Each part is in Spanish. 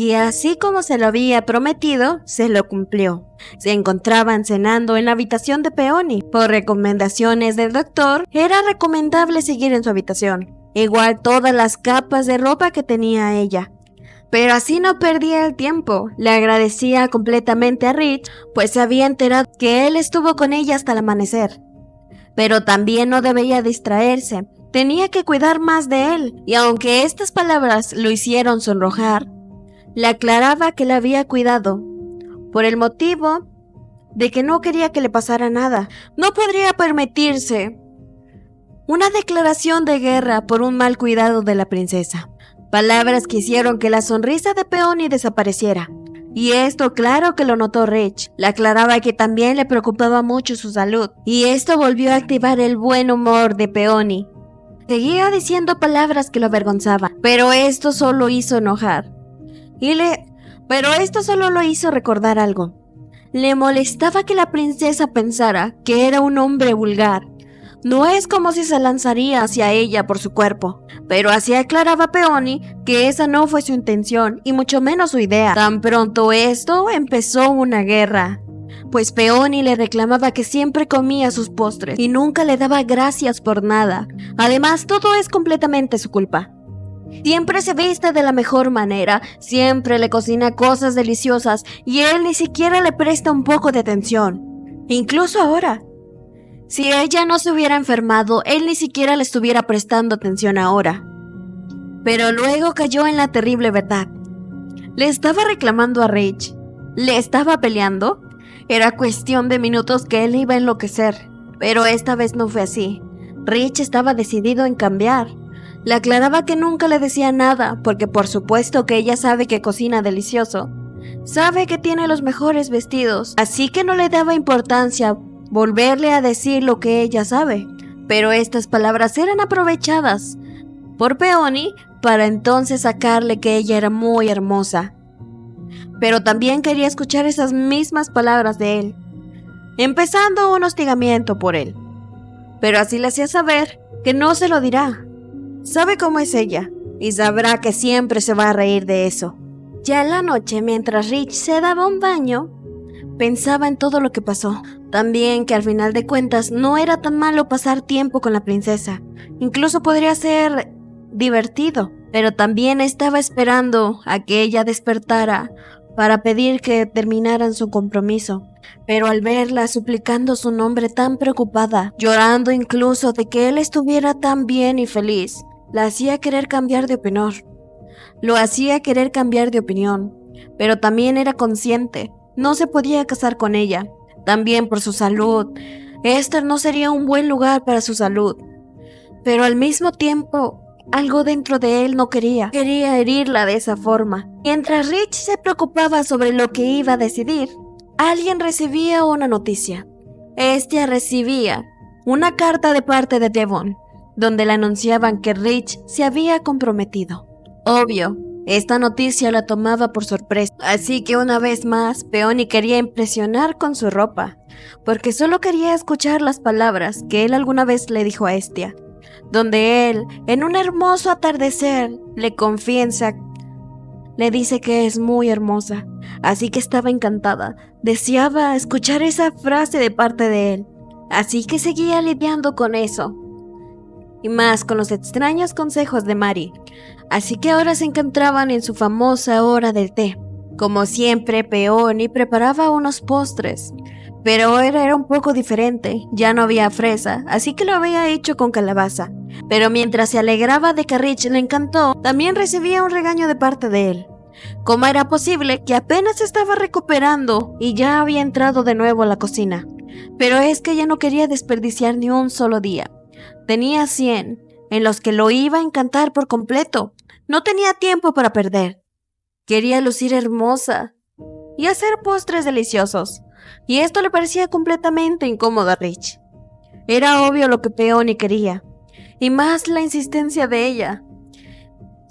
Y así como se lo había prometido, se lo cumplió. Se encontraban cenando en la habitación de Peony. Por recomendaciones del doctor, era recomendable seguir en su habitación. Igual todas las capas de ropa que tenía ella. Pero así no perdía el tiempo. Le agradecía completamente a Rich, pues se había enterado que él estuvo con ella hasta el amanecer. Pero también no debía distraerse. Tenía que cuidar más de él. Y aunque estas palabras lo hicieron sonrojar, le aclaraba que la había cuidado, por el motivo de que no quería que le pasara nada. No podría permitirse una declaración de guerra por un mal cuidado de la princesa. Palabras que hicieron que la sonrisa de Peony desapareciera. Y esto claro que lo notó Rich. Le aclaraba que también le preocupaba mucho su salud. Y esto volvió a activar el buen humor de Peony. Seguía diciendo palabras que lo avergonzaban, pero esto solo hizo enojar. Pero esto solo lo hizo recordar algo. Le molestaba que la princesa pensara que era un hombre vulgar. No es como si se lanzaría hacia ella por su cuerpo, pero así aclaraba Peony que esa no fue su intención y mucho menos su idea. Tan pronto esto, empezó una guerra, pues Peony le reclamaba que siempre comía sus postres y nunca le daba gracias por nada. Además, todo es completamente su culpa. Siempre se viste de la mejor manera, siempre le cocina cosas deliciosas y él ni siquiera le presta un poco de atención. Incluso ahora. Si ella no se hubiera enfermado, él ni siquiera le estuviera prestando atención ahora. Pero luego cayó en la terrible verdad. Le estaba reclamando a Rich. ¿Le estaba peleando? Era cuestión de minutos que él iba a enloquecer. Pero esta vez no fue así. Rich estaba decidido en cambiar. Le aclaraba que nunca le decía nada, porque por supuesto que ella sabe que cocina delicioso. Sabe que tiene los mejores vestidos, así que no le daba importancia volverle a decir lo que ella sabe. Pero estas palabras eran aprovechadas por Peony para entonces sacarle que ella era muy hermosa. Pero también quería escuchar esas mismas palabras de él, empezando un hostigamiento por él. Pero así le hacía saber que no se lo dirá. Sabe cómo es ella, y sabrá que siempre se va a reír de eso. Ya en la noche, mientras Rich se daba un baño, pensaba en todo lo que pasó. También que al final de cuentas no era tan malo pasar tiempo con la princesa. Incluso podría ser divertido. Pero también estaba esperando a que ella despertara para pedir que terminaran su compromiso. Pero al verla suplicando su nombre tan preocupada, llorando incluso de que él estuviera tan bien y feliz, la hacía querer cambiar de opinión. Lo hacía querer cambiar de opinión, pero también era consciente, no se podía casar con ella, también por su salud. Esther no sería un buen lugar para su salud, pero al mismo tiempo, algo dentro de él no quería herirla de esa forma. Mientras Rich se preocupaba sobre lo que iba a decidir, alguien recibía una noticia. Recibía una carta de parte de Devon, donde le anunciaban que Rich se había comprometido. Obvio, esta noticia la tomaba por sorpresa, así que una vez más, Peony quería impresionar con su ropa, porque solo quería escuchar las palabras que él alguna vez le dijo a Hestia, donde él, en un hermoso atardecer, le dice que es muy hermosa, así que estaba encantada, deseaba escuchar esa frase de parte de él, así que seguía lidiando con eso. Y más con los extraños consejos de Mary. Así que ahora se encontraban en su famosa hora del té. Como siempre, Peony preparaba unos postres, pero ahora era un poco diferente, ya no había fresa, así que lo había hecho con calabaza. Pero mientras se alegraba de que a Rich le encantó, también recibía un regaño de parte de él. ¿Cómo era posible que apenas se estaba recuperando y ya había entrado de nuevo a la cocina? Pero es que ella no quería desperdiciar ni un solo día. Tenía 100, en los que lo iba a encantar por completo. No tenía tiempo para perder. Quería lucir hermosa y hacer postres deliciosos. Y esto le parecía completamente incómodo a Rich. Era obvio lo que Peony quería, y más la insistencia de ella.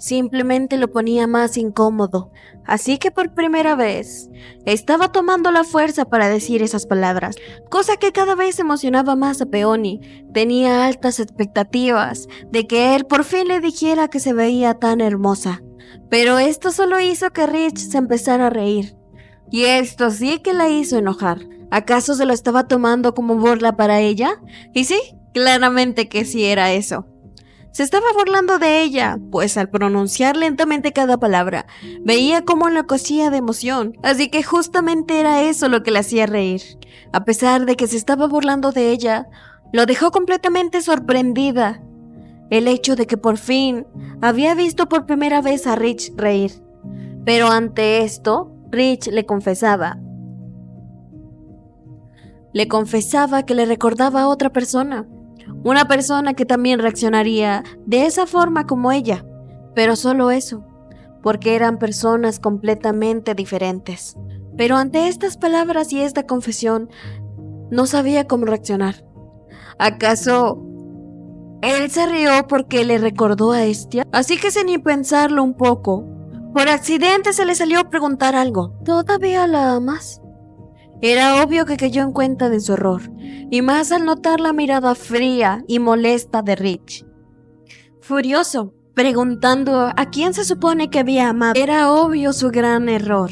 Simplemente lo ponía más incómodo, así que por primera vez estaba tomando la fuerza para decir esas palabras, cosa que cada vez emocionaba más a Peony. Tenía altas expectativas de que él por fin le dijera que se veía tan hermosa. Pero esto solo hizo que Rich se empezara a reír. Y esto sí que la hizo enojar. ¿Acaso se lo estaba tomando como burla para ella? Y sí, claramente que sí era eso. Se estaba burlando de ella, pues al pronunciar lentamente cada palabra, veía cómo enloquecía de emoción, así que justamente era eso lo que le hacía reír. A pesar de que se estaba burlando de ella, lo dejó completamente sorprendida. El hecho de que por fin había visto por primera vez a Rich reír. Pero ante esto, Rich le confesaba que le recordaba a otra persona. Una persona que también reaccionaría de esa forma como ella, pero solo eso, porque eran personas completamente diferentes. Pero ante estas palabras y esta confesión, no sabía cómo reaccionar. ¿Acaso él se rió porque le recordó a Estia? Así que sin ni pensarlo un poco, por accidente se le salió a preguntar algo. ¿Todavía la amas? Era obvio que cayó en cuenta de su error, y más al notar la mirada fría y molesta de Rich. Furioso, preguntando a quién se supone que había amado, era obvio su gran error.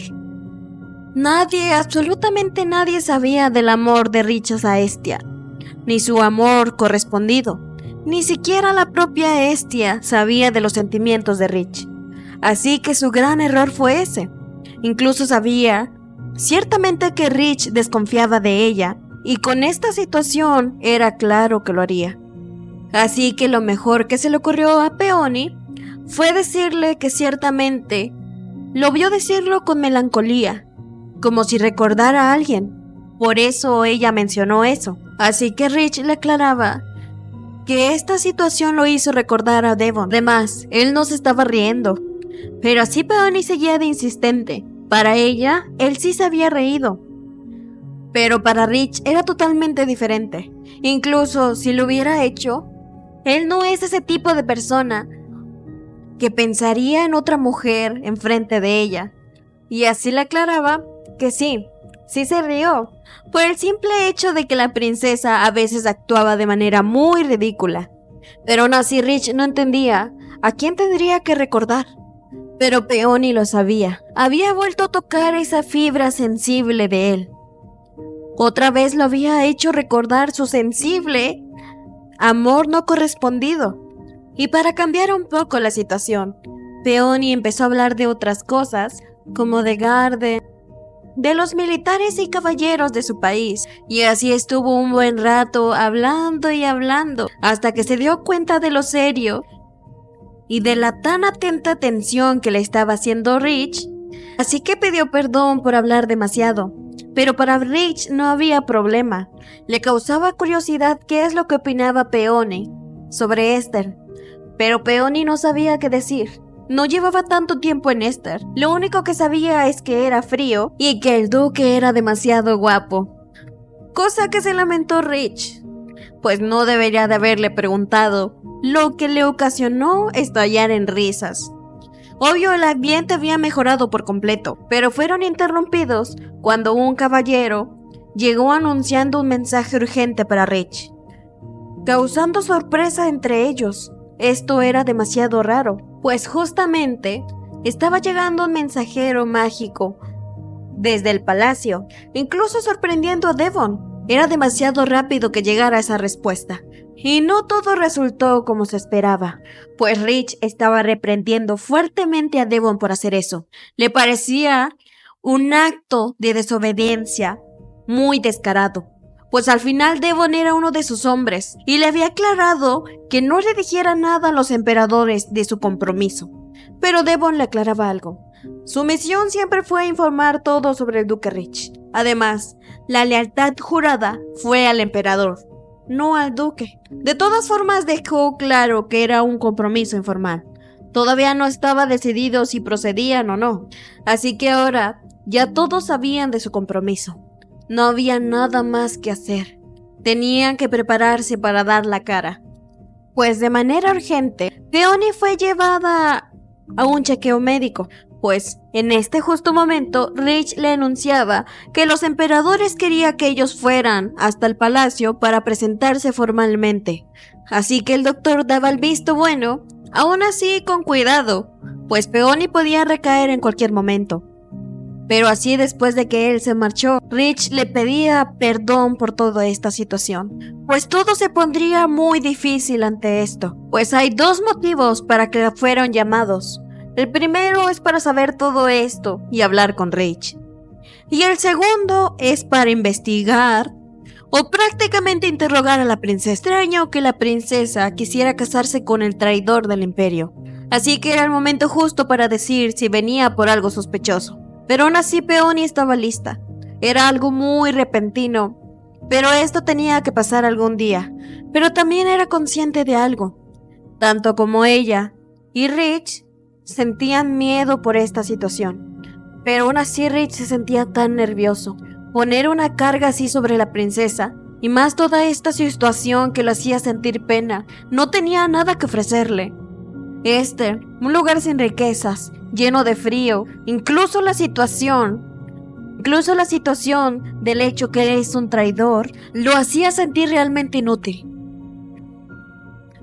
Nadie, absolutamente nadie sabía del amor de Rich a Estia, ni su amor correspondido. Ni siquiera la propia Estia sabía de los sentimientos de Rich. Así que su gran error fue ese. Incluso sabía ciertamente que Rich desconfiaba de ella, y con esta situación era claro que lo haría. Así que lo mejor que se le ocurrió a Peony fue decirle que ciertamente lo vio decirlo con melancolía, como si recordara a alguien. Por eso ella mencionó eso. Así que Rich le aclaraba que esta situación lo hizo recordar a Devon. Además, él no se estaba riendo. Pero así Peony seguía de insistente. Para ella, él sí se había reído. Pero para Rich era totalmente diferente. Incluso si lo hubiera hecho, él no es ese tipo de persona que pensaría en otra mujer enfrente de ella. Y así le aclaraba que sí se rió, por el simple hecho de que la princesa a veces actuaba de manera muy ridícula. Pero aún así Rich no entendía a quién tendría que recordar. Pero Peony lo sabía, había vuelto a tocar esa fibra sensible de él. Otra vez lo había hecho recordar su sensible amor no correspondido. Y para cambiar un poco la situación, Peony empezó a hablar de otras cosas, como de Garden, de los militares y caballeros de su país, y así estuvo un buen rato hablando y hablando, hasta que se dio cuenta de lo serio y de la tan atenta atención que le estaba haciendo Rich, así que pidió perdón por hablar demasiado. Pero para Rich no había problema, le causaba curiosidad qué es lo que opinaba Peony sobre Esther, pero Peony no sabía qué decir. No llevaba tanto tiempo en Esther, lo único que sabía es que era frío y que el duque era demasiado guapo. Cosa que se lamentó Rich, pues no debería de haberle preguntado, lo que le ocasionó estallar en risas. Obvio, el ambiente había mejorado por completo, pero fueron interrumpidos cuando un caballero llegó anunciando un mensaje urgente para Rich, causando sorpresa entre ellos. Esto era demasiado raro, pues justamente estaba llegando un mensajero mágico desde el palacio, incluso sorprendiendo a Devon. Era demasiado rápido que llegara esa respuesta, y no todo resultó como se esperaba, pues Rich estaba reprendiendo fuertemente a Devon por hacer eso. Le parecía un acto de desobediencia muy descarado, pues al final Devon era uno de sus hombres, y le había aclarado que no le dijera nada a los emperadores de su compromiso. Pero Devon le aclaraba algo. Su misión siempre fue informar todo sobre el duque Rich. Además, la lealtad jurada fue al emperador, no al duque. De todas formas, dejó claro que era un compromiso informal. Todavía no estaba decidido si procedían o no, así que ahora ya todos sabían de su compromiso. No había nada más que hacer. Tenían que prepararse para dar la cara. Pues de manera urgente, Peony fue llevada a un chequeo médico, pues en este justo momento Rich le anunciaba que los emperadores querían que ellos fueran hasta el palacio para presentarse formalmente. Así que el doctor daba el visto bueno, aún así con cuidado, pues Peony podía recaer en cualquier momento. Pero así, después de que él se marchó, Rich le pedía perdón por toda esta situación, pues todo se pondría muy difícil ante esto, pues hay dos motivos para que fueron llamados. El primero es para saber todo esto y hablar con Rich, y el segundo es para investigar o prácticamente interrogar a la princesa. Extraño que la princesa quisiera casarse con el traidor del imperio, así que era el momento justo para decir si venía por algo sospechoso. Pero aún así Peony estaba lista. Era algo muy repentino, pero esto tenía que pasar algún día. Pero también era consciente de algo. Tanto como ella y Rich sentían miedo por esta situación. Pero aún así Rich se sentía tan nervioso. Poner una carga así sobre la princesa, y más toda esta situación que lo hacía sentir pena, no tenía nada que ofrecerle. Un lugar sin riquezas, lleno de frío, incluso la situación del hecho que él es un traidor, lo hacía sentir realmente inútil.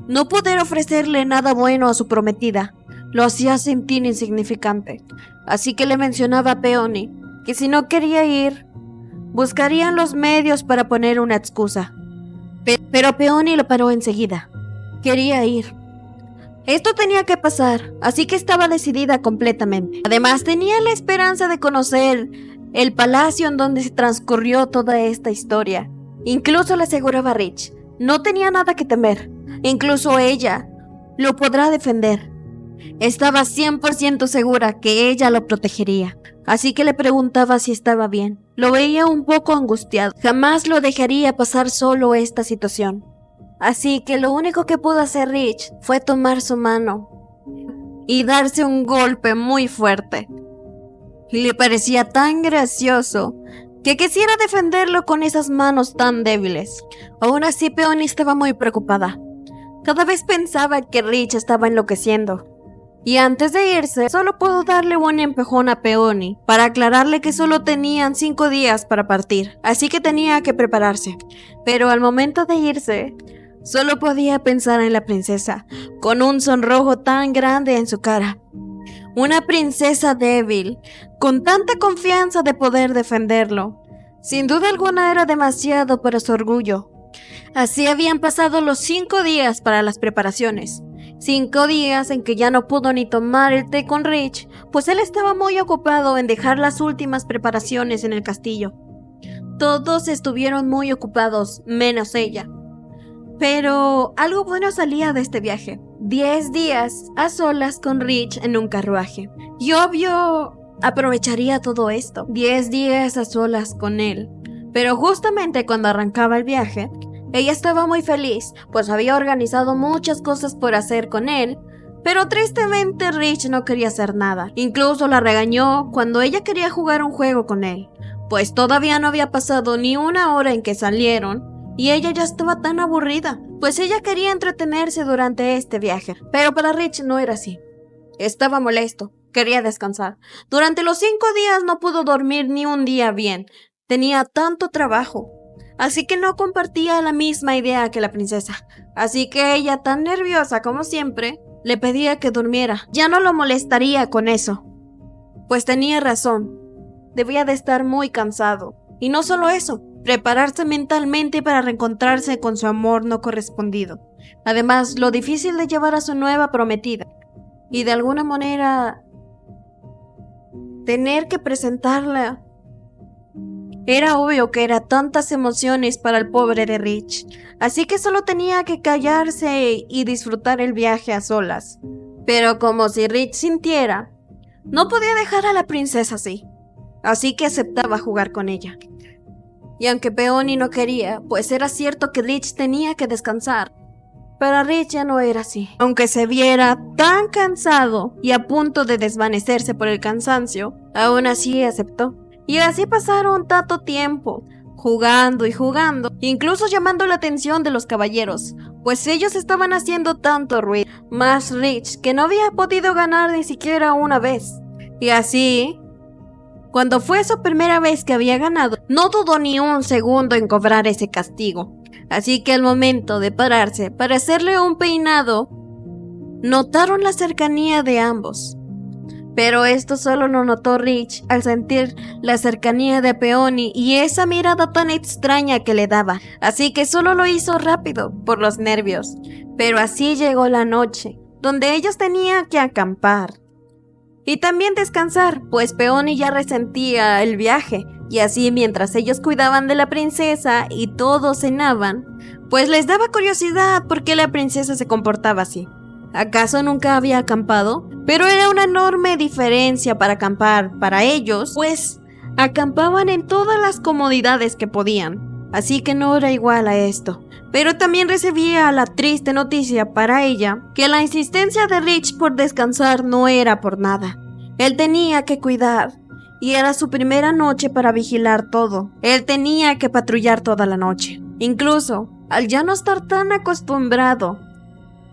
No poder ofrecerle nada bueno a su prometida, lo hacía sentir insignificante. Así que le mencionaba a Peony que si no quería ir, buscarían los medios para poner una excusa. Pero Peony lo paró enseguida. Quería ir. Esto tenía que pasar, así que estaba decidida completamente. Además, tenía la esperanza de conocer el palacio en donde se transcurrió toda esta historia. Incluso le aseguraba a Rich, no tenía nada que temer. Incluso ella lo podrá defender. Estaba 100% segura que ella lo protegería. Así que le preguntaba si estaba bien. Lo veía un poco angustiado. Jamás lo dejaría pasar solo esta situación. Así que lo único que pudo hacer Rich fue tomar su mano y darse un golpe muy fuerte. Le parecía tan gracioso que quisiera defenderlo con esas manos tan débiles. Aún así, Peony estaba muy preocupada. Cada vez pensaba que Rich estaba enloqueciendo. Y antes de irse, solo pudo darle un empujón a Peony para aclararle que solo tenían 5 días para partir, así que tenía que prepararse. Pero al momento de irse, solo podía pensar en la princesa, con un sonrojo tan grande en su cara. Una princesa débil, con tanta confianza de poder defenderlo. Sin duda alguna era demasiado para su orgullo. Así habían pasado los 5 días para las preparaciones. 5 días en que ya no pudo ni tomar el té con Rich, pues él estaba muy ocupado en dejar las últimas preparaciones en el castillo. Todos estuvieron muy ocupados, menos ella. Pero algo bueno salía de este viaje. 10 días a solas con Rich en un carruaje. Y obvio, aprovecharía todo esto. 10 días a solas con él. Pero justamente cuando arrancaba el viaje, ella estaba muy feliz, pues había organizado muchas cosas por hacer con él. Pero tristemente Rich no quería hacer nada. Incluso la regañó cuando ella quería jugar un juego con él, pues todavía no había pasado ni una hora en que salieron. Y ella ya estaba tan aburrida, pues ella quería entretenerse durante este viaje. Pero para Rich no era así. Estaba molesto, quería descansar. Durante los 5 días no pudo dormir ni un día bien. Tenía tanto trabajo. Así que no compartía la misma idea que la princesa. Así que ella, tan nerviosa como siempre, le pedía que durmiera. Ya no lo molestaría con eso, pues tenía razón. Debía de estar muy cansado. Y no solo eso, prepararse mentalmente para reencontrarse con su amor no correspondido. Además, lo difícil de llevar a su nueva prometida. Y de alguna manera, tener que presentarla. Era obvio que eran tantas emociones para el pobre de Rich. Así que solo tenía que callarse y disfrutar el viaje a solas. Pero como si Rich sintiera, no podía dejar a la princesa así. Así que aceptaba jugar con ella. Y aunque Peony no quería, pues era cierto que Rich tenía que descansar. Pero Rich ya no era así. Aunque se viera tan cansado y a punto de desvanecerse por el cansancio, aún así aceptó. Y así pasaron tanto tiempo, jugando y jugando, incluso llamando la atención de los caballeros, pues ellos estaban haciendo tanto ruido, más Rich, que no había podido ganar ni siquiera una vez. Y así, cuando fue su primera vez que había ganado, no dudó ni un segundo en cobrar ese castigo. Así que al momento de pararse para hacerle un peinado, notaron la cercanía de ambos. Pero esto solo lo notó Rich al sentir la cercanía de Peony y esa mirada tan extraña que le daba, así que solo lo hizo rápido por los nervios. Pero así llegó la noche, donde ellos tenían que acampar y también descansar, pues Peony ya resentía el viaje, y así mientras ellos cuidaban de la princesa y todos cenaban, pues les daba curiosidad por qué la princesa se comportaba así. ¿Acaso nunca había acampado? Pero era una enorme diferencia para acampar para ellos, pues acampaban en todas las comodidades que podían, así que no era igual a esto. Pero también recibía la triste noticia para ella que la insistencia de Rich por descansar no era por nada. Él tenía que cuidar y era su primera noche para vigilar todo. Él tenía que patrullar toda la noche. Incluso, al ya no estar tan acostumbrado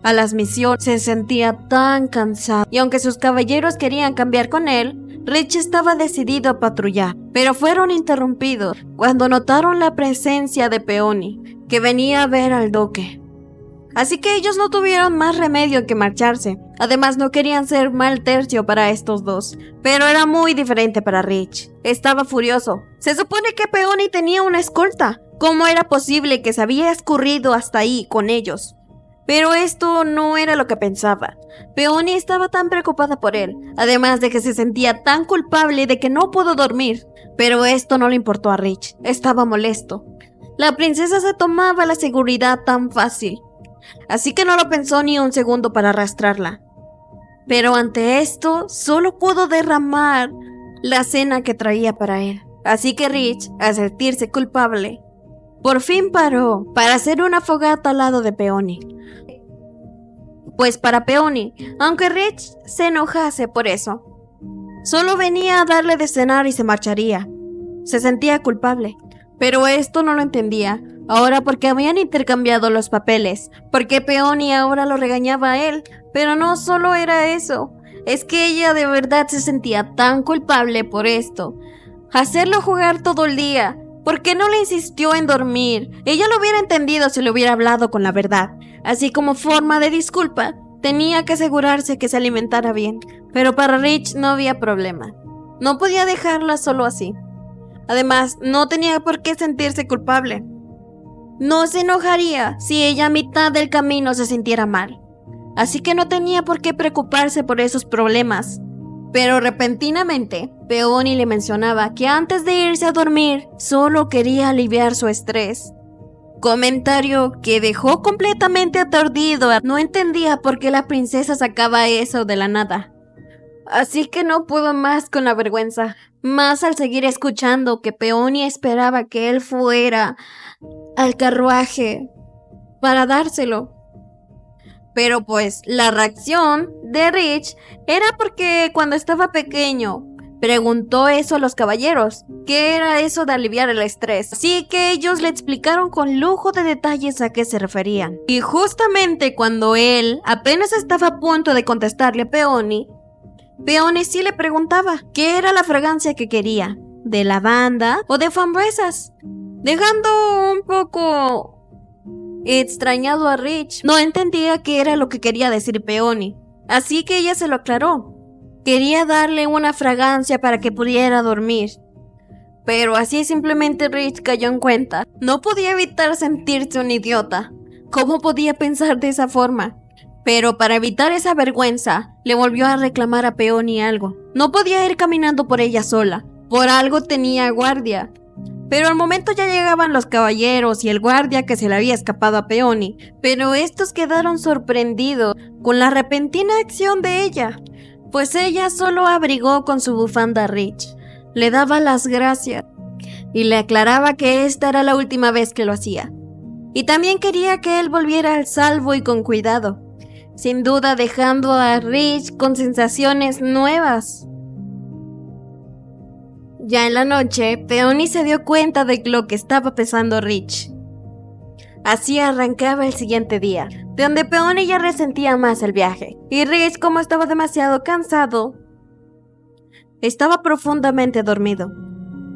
a las misiones, se sentía tan cansado. Y aunque sus caballeros querían cambiar con él, Rich estaba decidido a patrullar. Pero fueron interrumpidos cuando notaron la presencia de Peony, que venía a ver al duque. Así que ellos no tuvieron más remedio que marcharse. Además, no querían ser mal tercio para estos dos. Pero era muy diferente para Rich. Estaba furioso. Se supone que Peony tenía una escolta. ¿Cómo era posible que se había escurrido hasta ahí con ellos? Pero esto no era lo que pensaba. Peony estaba tan preocupada por él, además de que se sentía tan culpable de que no pudo dormir. Pero esto no le importó a Rich. Estaba molesto. La princesa se tomaba la seguridad tan fácil, así que no lo pensó ni un segundo para arrastrarla. Pero ante esto, solo pudo derramar la cena que traía para él. Así que Rich, al sentirse culpable, por fin paró para hacer una fogata al lado de Peony. Pues para Peony, aunque Rich se enojase por eso, solo venía a darle de cenar y se marcharía. Se sentía culpable. Pero esto no lo entendía, ahora porque habían intercambiado los papeles, porque Peony ahora lo regañaba a él. Pero no solo era eso, es que ella de verdad se sentía tan culpable por esto. Hacerlo jugar todo el día, ¿por qué no le insistió en dormir? Ella lo hubiera entendido si le hubiera hablado con la verdad. Así como forma de disculpa, tenía que asegurarse que se alimentara bien. Pero para Rich no había problema, no podía dejarla solo así. Además, no tenía por qué sentirse culpable. No se enojaría si ella a mitad del camino se sintiera mal. Así que no tenía por qué preocuparse por esos problemas. Pero repentinamente, Peony le mencionaba que antes de irse a dormir, solo quería aliviar su estrés. Comentario que dejó completamente aturdido. No entendía por qué la princesa sacaba eso de la nada. Así que no pudo más con la vergüenza, más al seguir escuchando que Peony esperaba que él fuera al carruaje para dárselo. Pero pues la reacción de Rich era porque cuando estaba pequeño preguntó eso a los caballeros, ¿qué era eso de aliviar el estrés? Así que ellos le explicaron con lujo de detalles a qué se referían. Y justamente cuando él apenas estaba a punto de contestarle a Peony sí le preguntaba qué era la fragancia que quería, de lavanda o de frambuesas, dejando un poco extrañado a Rich. No entendía qué era lo que quería decir Peony, así que ella se lo aclaró. Quería darle una fragancia para que pudiera dormir. Pero así simplemente Rich cayó en cuenta. No podía evitar sentirse un idiota. ¿Cómo podía pensar de esa forma? Pero para evitar esa vergüenza, le volvió a reclamar a Peony algo. No podía ir caminando por ella sola. Por algo tenía guardia. Pero al momento ya llegaban los caballeros y el guardia que se le había escapado a Peony. Pero estos quedaron sorprendidos con la repentina acción de ella, pues ella solo abrigó con su bufanda a Rich. Le daba las gracias y le aclaraba que esta era la última vez que lo hacía. Y también quería que él volviera al salvo y con cuidado, sin duda dejando a Rich con sensaciones nuevas. Ya en la noche, Peony se dio cuenta de lo que estaba pensando Rich. Así arrancaba el siguiente día, de donde Peony ya resentía más el viaje. Y Rich, como estaba demasiado cansado, estaba profundamente dormido.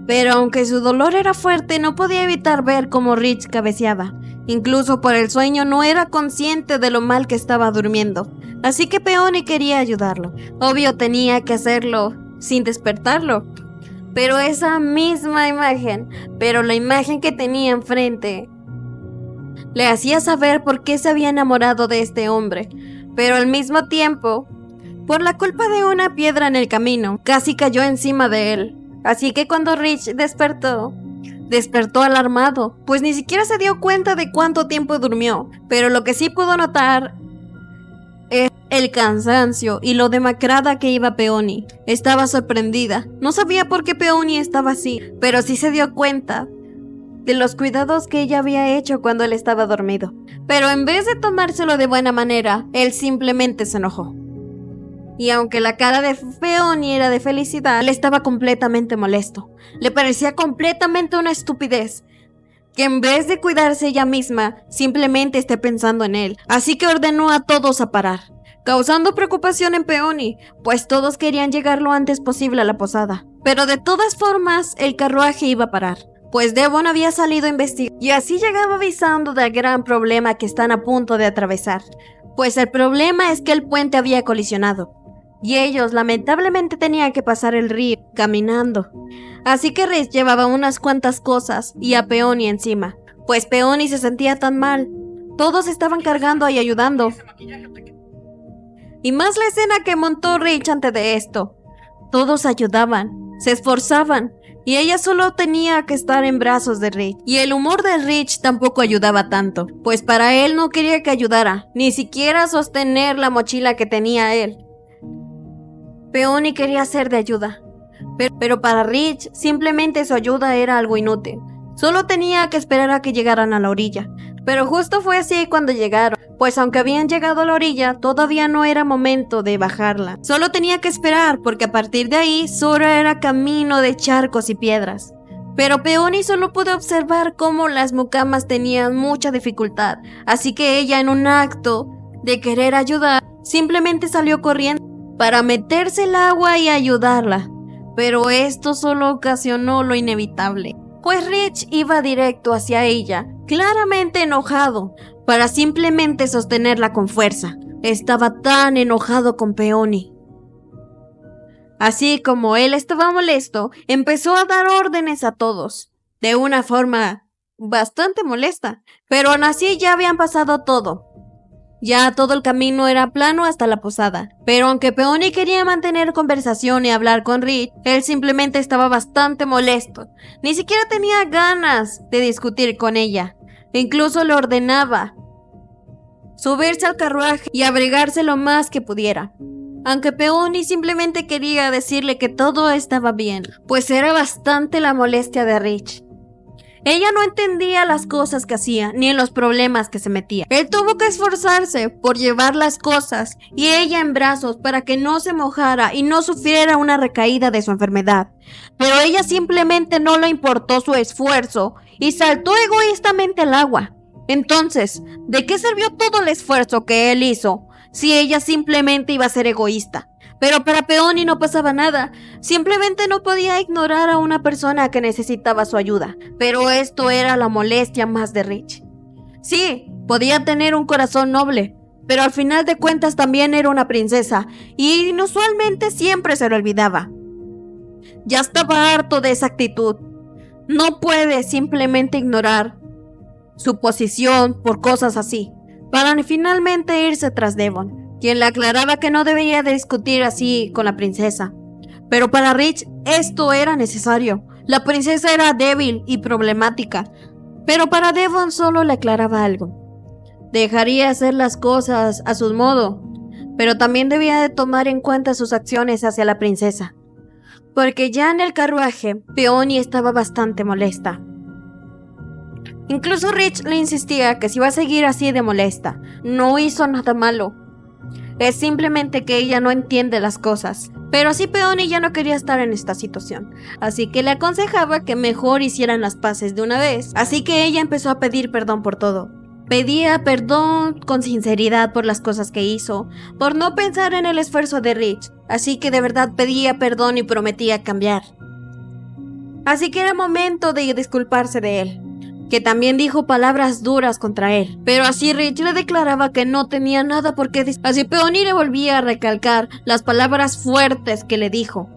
Pero aunque su dolor era fuerte, no podía evitar ver cómo Rich cabeceaba. Incluso por el sueño no era consciente de lo mal que estaba durmiendo. Así que Peony quería ayudarlo. Obvio tenía que hacerlo sin despertarlo. Pero esa misma imagen, la imagen que tenía enfrente, le hacía saber por qué se había enamorado de este hombre. Pero al mismo tiempo, por la culpa de una piedra en el camino, casi cayó encima de él. Así que cuando Rich despertó alarmado, pues ni siquiera se dio cuenta de cuánto tiempo durmió. Pero lo que sí pudo notar es el cansancio y lo demacrada que iba Peony. Estaba sorprendida. No sabía por qué Peony estaba así, pero sí se dio cuenta de los cuidados que ella había hecho cuando él estaba dormido. Pero en vez de tomárselo de buena manera, él simplemente se enojó. Y aunque la cara de Peony era de felicidad, él estaba completamente molesto. Le parecía completamente una estupidez que en vez de cuidarse ella misma, simplemente esté pensando en él. Así que ordenó a todos a parar, causando preocupación en Peony, pues todos querían llegar lo antes posible a la posada. Pero de todas formas, el carruaje iba a parar, pues Devon había salido a investigar y así llegaba avisando del gran problema que están a punto de atravesar. Pues el problema es que el puente había colisionado y ellos lamentablemente tenían que pasar el río caminando. Así que Rich llevaba unas cuantas cosas y a Peony encima, pues Peony se sentía tan mal. Todos estaban cargando y ayudando. Y más la escena que montó Rich antes de esto. Todos ayudaban, se esforzaban, y ella solo tenía que estar en brazos de Rich. Y el humor de Rich tampoco ayudaba tanto, pues para él no quería que ayudara, ni siquiera sostener la mochila que tenía él. Peony quería ser de ayuda, pero para Rich simplemente su ayuda era algo inútil. Solo tenía que esperar a que llegaran a la orilla. Pero justo fue así cuando llegaron, pues aunque habían llegado a la orilla, todavía no era momento de bajarla. Solo tenía que esperar, porque a partir de ahí solo era camino de charcos y piedras. Pero Peony solo pudo observar cómo las mucamas tenían mucha dificultad, así que ella, en un acto de querer ayudar, simplemente salió corriendo para meterse el agua y ayudarla. Pero esto solo ocasionó lo inevitable, pues Rich iba directo hacia ella, claramente enojado, para simplemente sostenerla con fuerza. Estaba tan enojado con Peony. Así como él estaba molesto, empezó a dar órdenes a todos, de una forma bastante molesta, pero aún así ya habían pasado todo. Ya todo el camino era plano hasta la posada, pero aunque Peony quería mantener conversación y hablar con Rich, él simplemente estaba bastante molesto. Ni siquiera tenía ganas de discutir con ella. Incluso le ordenaba subirse al carruaje y abrigarse lo más que pudiera. Aunque Peony simplemente quería decirle que todo estaba bien, pues era bastante la molestia de Rich. Ella no entendía las cosas que hacía, ni en los problemas que se metía. Él tuvo que esforzarse por llevar las cosas y ella en brazos para que no se mojara y no sufriera una recaída de su enfermedad. Pero ella simplemente no le importó su esfuerzo y saltó egoístamente al agua. Entonces, ¿de qué sirvió todo el esfuerzo que él hizo si ella simplemente iba a ser egoísta? Pero para Peony no pasaba nada, simplemente no podía ignorar a una persona que necesitaba su ayuda. Pero esto era la molestia más de Rich. Sí, podía tener un corazón noble, pero al final de cuentas también era una princesa, y inusualmente siempre se lo olvidaba. Ya estaba harto de esa actitud. No puede simplemente ignorar su posición por cosas así, para finalmente irse tras Devon, quien le aclaraba que no debía de discutir así con la princesa. Pero para Rich esto era necesario. La princesa era débil y problemática, pero para Devon solo le aclaraba algo. Dejaría hacer las cosas a su modo, pero también debía de tomar en cuenta sus acciones hacia la princesa, porque ya en el carruaje Peony estaba bastante molesta. Incluso Rich le insistía que si iba a seguir así de molesta, no hizo nada malo. Es simplemente que ella no entiende las cosas. Pero así Peony ya no quería estar en esta situación, así que le aconsejaba que mejor hicieran las paces de una vez. Así que ella empezó a pedir perdón por todo. Pedía perdón con sinceridad por las cosas que hizo, por no pensar en el esfuerzo de Rich. Así que de verdad pedía perdón y prometía cambiar. Así que era momento de disculparse de él. que también dijo palabras duras contra él. Pero así Rich le declaraba que no tenía nada por qué decir. Así Peony le volvía a recalcar las palabras fuertes que le dijo.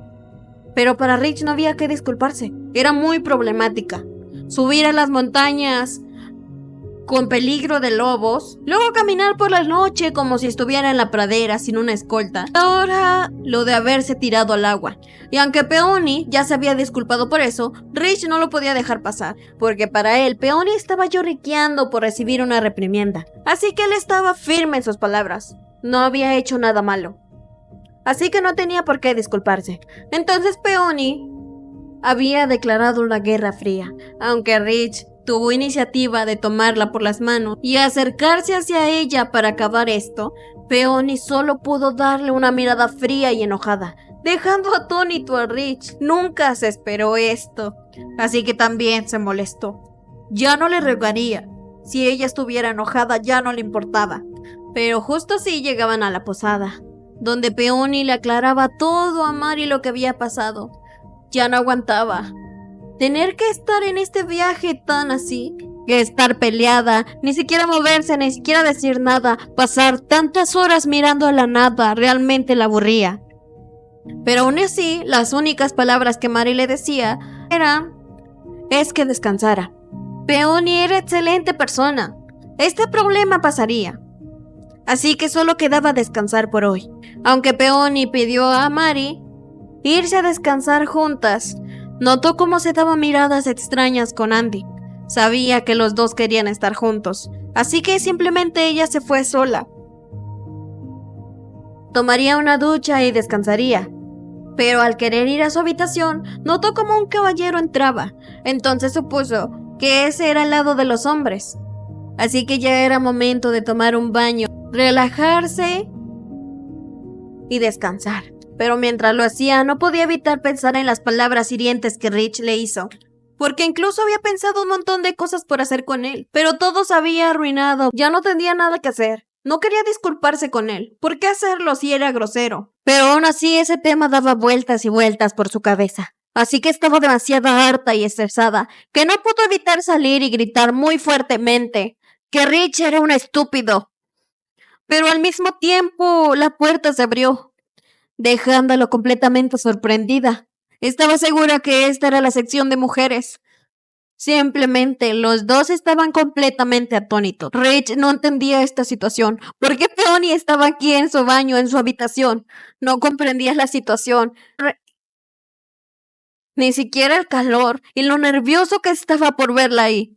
Pero para Rich no había que disculparse. Era muy problemática. Subir a las montañas con peligro de lobos, luego caminar por la noche como si estuviera en la pradera sin una escolta. Ahora lo de haberse tirado al agua. Y aunque Peony ya se había disculpado por eso, Rich no lo podía dejar pasar, porque para él Peony estaba lloriqueando por recibir una reprimenda. Así que él estaba firme en sus palabras. No había hecho nada malo. Así que no tenía por qué disculparse. Entonces Peony había declarado una guerra fría, aunque Rich tuvo iniciativa de tomarla por las manos y acercarse hacia ella para acabar esto. Peony solo pudo darle una mirada fría y enojada, dejando atónito a Rich. Nunca se esperó esto, así que también se molestó. Ya no le rogaría. Si ella estuviera enojada ya no le importaba. Pero justo así llegaban a la posada, donde Peony le aclaraba todo a Mari lo que había pasado. Ya no aguantaba tener que estar en este viaje tan así, que estar peleada, ni siquiera moverse, ni siquiera decir nada, pasar tantas horas mirando a la nada, realmente la aburría. Pero aún así, las únicas palabras que Mari le decía es que descansara. Peony era excelente persona. Este problema pasaría. Así que solo quedaba descansar por hoy. Aunque Peony pidió a Mari irse a descansar juntas, notó cómo se daban miradas extrañas con Andy. Sabía que los dos querían estar juntos, así que simplemente ella se fue sola. Tomaría una ducha y descansaría. Pero al querer ir a su habitación, notó como un caballero entraba. Entonces supuso que ese era el lado de los hombres. Así que ya era momento de tomar un baño, relajarse y descansar. Pero mientras lo hacía, no podía evitar pensar en las palabras hirientes que Rich le hizo. Porque incluso había pensado un montón de cosas por hacer con él. Pero todo se había arruinado. Ya no tenía nada que hacer. No quería disculparse con él. ¿Por qué hacerlo si era grosero? Pero aún así ese tema daba vueltas y vueltas por su cabeza. Así que estaba demasiado harta y estresada, que no pudo evitar salir y gritar muy fuertemente que Rich era un estúpido. Pero al mismo tiempo, la puerta se abrió, dejándolo completamente sorprendida. Estaba segura que esta era la sección de mujeres. Simplemente los dos estaban completamente atónitos. Rich no entendía esta situación. ¿Por qué Peony estaba aquí en su baño, en su habitación? No comprendía la situación. Ni siquiera el calor y lo nervioso que estaba por verla ahí.